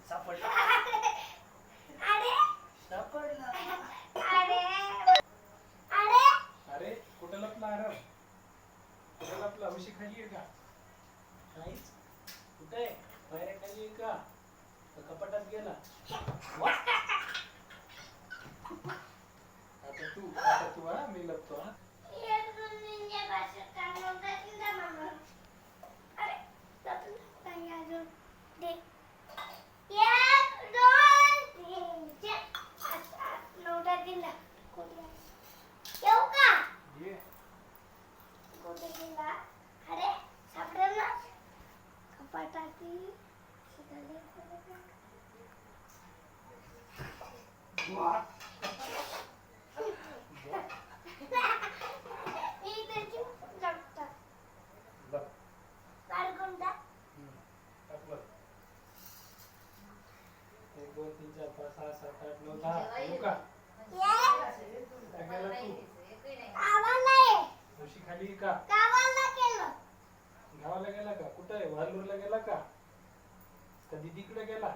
सापडला. अरे सापडला. अरे अरे अरे कुठं लपला आरव? कुठं लपला? उशी खाली आहे का? काहीच. कुठे आहे? पायऱ्या खाली आहे का? का कपाटात गेला? वा! आता तू हा मी लपतो हा. ये दुनिया भाषा काढून टाकली मला. अरे जातो काय अजून दे. 1 2 3 4 5 9 दिला. येऊ का? ये. कुठे गेला? अरे सापडला. कपाटाची शिकले वा. मी त्याची जगता लप. काढून टाक. टाकलं. 1 2 3 4 5 6 7 8 9 10. येऊ का? काय गेला तू? गावाला ये. उशी खाली आहे का? गावाला गेलो. गावाला गेला का? कुठं आहे? वालूरला गेला का? का दीदीकडे गेला?